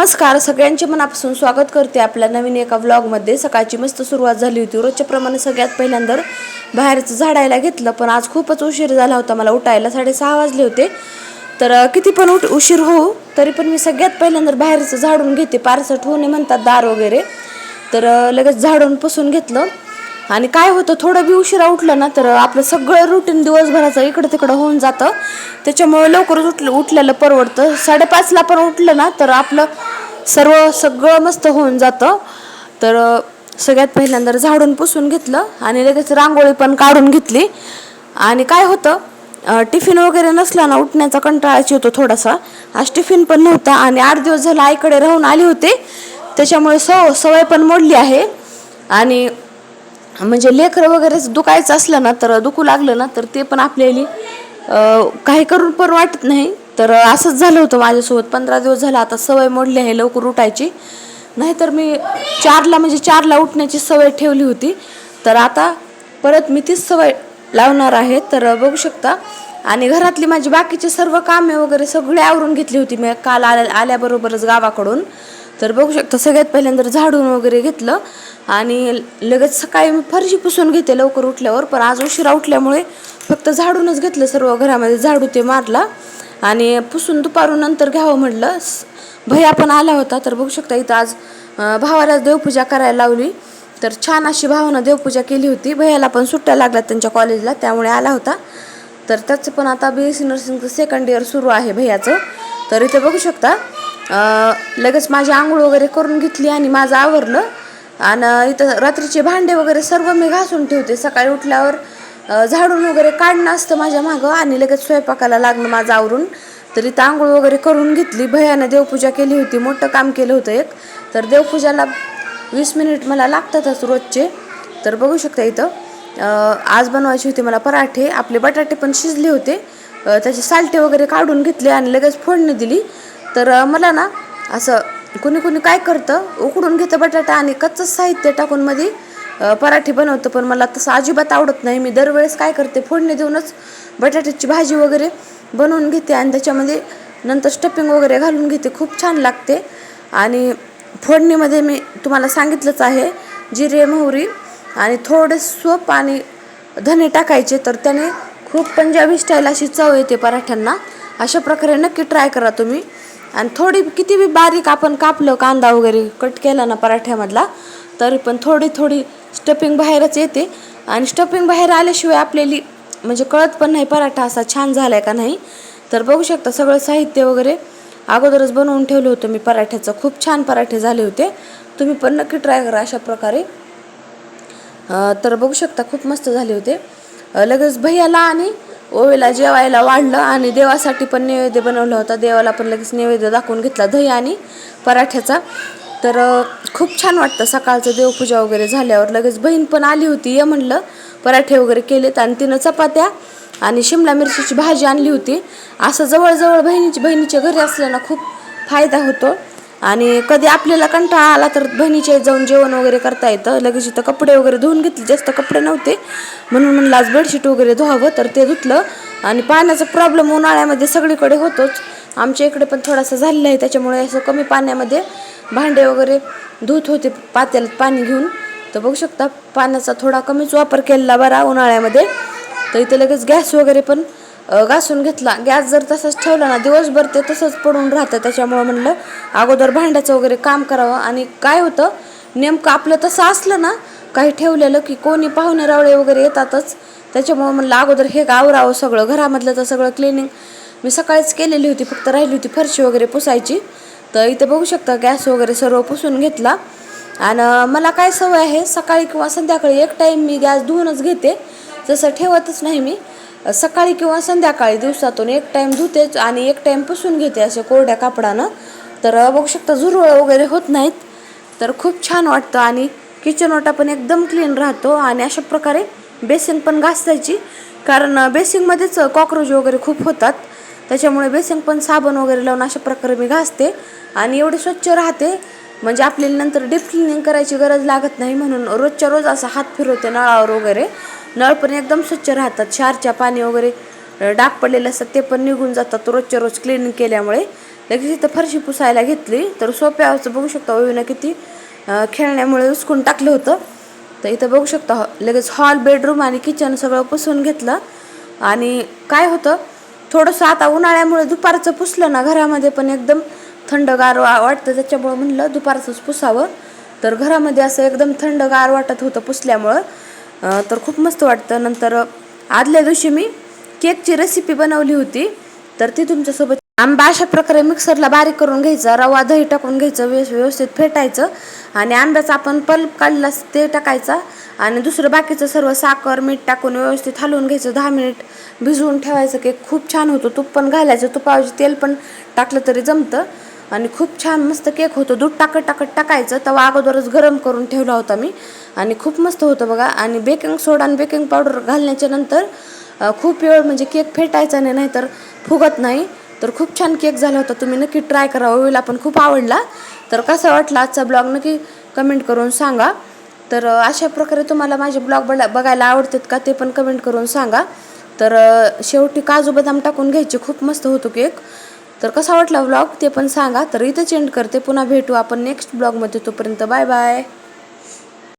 नमस्कार, सगळ्यांचे मनापासून स्वागत करते आपल्या नवीन एका व्लॉगमध्ये। सकाळची मस्त सुरुवात झाली होती। रोजच्या प्रमाणे सगळ्यात पहिल्यांदा बाहेरचं झाडायला घेतलं, पण आज खूपच उशीर झाला होता मला उठायला। 6:30 वाजले होते। तर किती पण उशीर हो तरी पण मी सगळ्यात पहिल्यांदा बाहेरचं झाडून घेते। पारसट होणे म्हणतात दार वगैरे, तर लगेच झाडून पुसून घेतलं। आणि काय होतं, थोडं बी उशिरा उठलं ना तर आपलं सगळं रुटीन दिवसभराचं इकडं तिकडं होऊन जातं। त्याच्यामुळे लवकरच उठलेलं परवडतं। 5:30ला पण उठलं ना तर आपलं सगळं मस्त होऊन जातं। तर सगळ्यात पहिल्यांदा झाडून पुसून घेतलं आणि लगेच रांगोळी पण काढून घेतली। आणि काय होतं, टिफिन वगैरे नसला ना उठण्याचा कंटाळाच येतो थोडासा। आज टिफिन पण नव्हता आणि 8 दिवस झाला आईकडे राहून आले होते, त्याच्यामुळे सवय पण मोडली आहे। आणि म्हणजे लेकरं वगैरे दुखायचं असलं ना तर दुखू लागलं ना तर ते पण आपल्याला काही करून पण वाटत नाही। तर असंच झालं होतं माझ्यासोबत। 15 दिवस झाला आता सवय मोडली आहे लवकर उठायची। नाहीतर मी 4ला उठण्याची सवय ठेवली होती, तर आता परत मी तीच सवय लावणार आहे। तर बघू शकता। आणि घरातली माझी बाकीचे सर्व कामे वगैरे सगळे आवरून घेतली होती मी काल आल्याबरोबरच गावाकडून। तर बघू शकता, सगळ्यात पहिल्यांदा झाडून वगैरे घेतलं आणि लगेच सकाळी मी फरशी पुसून घेते लवकर उठल्यावर। पण आज उशिरा उठल्यामुळे फक्त झाडूनच घेतलं, सर्व घरामध्ये झाडू ते मारला आणि पुसून दुपारून नंतर घ्यावं म्हटलं। भैया पण आला होता, तर बघू शकता इथं आज भावाला देवपूजा करायला लावली। तर छान अशी भावानं देवपूजा केली होती। भैयाला पण सुट्ट्या लागल्यात त्यांच्या कॉलेजला, त्यामुळे आला होता। तर त्याचं पण आता BSc नर्सिंगचं 2nd इयर सुरू आहे भैयाचं। तर इथे बघू शकता लगेच माझी आंघोळ वगैरे करून घेतली आणि माझं आवरलं। आणि इथं रात्रीचे भांडे वगैरे सर्व मी घासून ठेवते। सकाळी उठल्यावर झाडून वगैरे काढणं असतं माझ्या मागं आणि लगेच स्वयंपाकाला लागणं माझं आवरून। तर इथं आंघोळ वगैरे करून घेतली। भैयानं देवपूजा केली होती, मोठं काम केलं होतं एक। तर देवपूजाला 20 मिनिट मला लागतातच रोजचे। तर बघू शकता इथं आज बनवायचे होते मला पराठे। आपले बटाटे पण शिजले होते, त्याचे सालटे वगैरे काढून घेतले आणि लगेच फोडणी दिली। तर मला ना असं कुणी काय करतं, उकडून घेतं बटाटा आणि कच्चं साहित्य टाकून मध्ये पराठे बनवतं, पण मला तसं अजिबात आवडत नाही। मी दरवेळेस काय करते, फोडणी देऊनच बटाट्याची भाजी वगैरे बनवून घेते आणि त्याच्यामध्ये नंतर स्टफिंग वगैरे घालून घेते, खूप छान लागते। आणि फोडणीमध्ये मी तुम्हाला सांगितलंच आहे, जिरे मोहरी आणि थोडे सोप आणि धने टाकायचे, तर त्याने खूप पंजाबी स्टाईल अशी चव येते पराठ्यांना। अशा प्रकारे नक्की ट्राय करा तुम्ही। आणि थोडी किती बी बारीक आपण कापलं कांदा वगैरे कट केला ना पराठ्यामधला, तरी पण थोडी स्टफिंग बाहेरच येते। आणि स्टफिंग बाहेर आल्याशिवाय आपल्याला म्हणजे कळत पण नाही पराठा असा छान झालाय का नाही। तर बघू शकता सगळं साहित्य वगैरे अगोदरच बनवून ठेवलं होतं मी पराठ्याचं। खूप छान पराठे झाले होते, तुम्ही पण नक्की ट्राय करा अशा प्रकारे। तर बघू शकता खूप मस्त झाले होते। लगेच भैयाला आणि ओवीला जेवायला वाढलं आणि देवासाठी पण नैवेद्य बनवला होता। देवाला पण लगेच नैवेद्य दाखवून घेतला दही आणि पराठ्याचा। तर खूप छान वाटतं सकाळचं देवपूजा वगैरे झाल्यावर। लगेच बहीण पण आली होती, ये म्हणलं पराठे वगैरे केलेत आणि तिनं चपात्या आणि शिमला मिरचीची भाजी आणली होती। असं जवळजवळ बहिणीच्या घरी असलं ना खूप फायदा होतो। आणि कधी आपल्याला कंटाळा आला तर बहिणीच्या जाऊन जेवण वगैरे करता येतं। लगेच इथं कपडे वगैरे धुवून घेतले, जास्त कपडे नव्हते म्हणून म्हणलं आज बेडशीट वगैरे धुवावं, तर ते धुतलं। आणि पाण्याचा प्रॉब्लेम उन्हाळ्यामध्ये सगळीकडे होतोच, आमच्या इकडे पण थोडासा झालेला आहे, त्याच्यामुळे असं कमी पाण्यामध्ये भांडे वगैरे धुत होते पातेल्यात पाणी घेऊन। तर बघू शकता पाण्याचा थोडा कमीच वापर केला बरा उन्हाळ्यामध्ये। तर इथे लगेच गॅस वगैरे पण घासून घेतला। गॅस जर तसंच ठेवला ना दिवसभर ते तसंच पडून राहतं, त्याच्यामुळे म्हणलं अगोदर भांड्याचं वगैरे काम करावं। आणि काय होतं नेमकं आपलं तसं असलं ना काही ठेवलेलं की कोणी पाहुणे रावळे वगैरे येतातच, त्याच्यामुळे म्हणलं अगोदर हे आवरावं सगळं। घरामधलं तर सगळं क्लिनिंग मी सकाळीच केलेली होती, फक्त राहिली होती फरशी वगैरे पुसायची। तर इथे बघू शकता गॅस वगैरे सर्व पुसून घेतला। आणि मला काय सवय आहे, सकाळी किंवा संध्याकाळी एक टाईम मी गॅस धुवूनच घेते, जसं ठेवतच नाही मी। सकाळी किंवा संध्याकाळी दिवसातून एक टाईम धुतेच आणि एक टाईम पुसून घेते असे कोरड्या कापडानं। तर बघू शकता झुरळ वगैरे होत नाहीत, तर खूप छान वाटतं। आणि किचन ओटा पण एकदम क्लीन राहतो। आणि अशा प्रकारे बेसिन पण घासायची, कारण बेसिनमध्येच कॉक्रोच वगैरे खूप होतात, त्याच्यामुळे बेसिन पण साबण वगैरे लावून अशा प्रकारे मी घासते आणि एवढे स्वच्छ राहते म्हणजे आपल्याला नंतर डीप क्लिनिंग करायची गरज लागत नाही। म्हणून रोजच्या रोज असा हात फिरवते नळावर वगैरे, नळ पण एकदम स्वच्छ राहतात। क्षारच्या पाणी वगैरे डाग पडलेले असतात ते पण निघून जातात रोजच्या रोज क्लिनिंग केल्यामुळे। लगेच इथं फरशी पुसायला घेतली. तर सोप्यावरचं बघू शकता ओवीनं किती खेळण्यामुळे उचकून टाकलं होतं. तर इथं बघू शकता लगेच हॉल, बेडरूम आणि किचन सगळं पुसून घेतलं. आणि काय होतं थोडंसं आता उन्हाळ्यामुळे दुपारचं पुसलं ना घरामध्ये पण एकदम थंडगार वाटतं, त्याच्यामुळं म्हणलं दुपारचंच पुसावं. तर घरामध्ये असं एकदम थंडगार वाटत होतं पुसल्यामुळं. तर खूप मस्त वाटतं. नंतर आदल्या दिवशी मी केकची रेसिपी बनवली होती, तर ती तुमच्यासोबत. आंबा अशा प्रकारे मिक्सरला बारीक करून घ्यायचा, रवा दही टाकून घ्यायचं, व्यवस्थित फेटायचं आणि आंब्याचा आपण पल्प काढला ते टाकायचा आणि दुसरं बाकीचं सर्व साखर मीठ टाकून व्यवस्थित हलवून घ्यायचं. 10 मिनिट भिजवून ठेवायचं. केक खूप छान होतो. तूप पण घालायचं, तुपाऐवजी तेल पण टाकलं तरी जमतं आणि खूप छान मस्त केक होतो. दूध टाकायचं. तवा अगोदरच गरम करून ठेवला होता मी आणि खूप मस्त होतं बघा. आणि बेकिंग सोडा आणि बेकिंग पावडर घालण्याच्या नंतर खूप वेळ म्हणजे केक फेटायचा नाही, तर फुगत नाही. तर खूप छान केक झाला होता. तुम्ही नक्की ट्राय करा. ओवीला पण खूप आवडला. तर कसा वाटला आजचा ब्लॉग नक्की कमेंट करून सांगा. तर अशा प्रकारे तुम्हाला माझे ब्लॉग बघायला आवडतात का ते पण कमेंट करून सांगा. तर शेवटी काजू बदाम टाकून घ्यायचे. खूप मस्त होतो केक. तर कसा वाटला ब्लॉग ते पण सांगा. तर इथंच एंड करते. पुन्हा भेटू आपण नेक्स्ट ब्लॉगमध्ये. तोपर्यंत बाय बाय.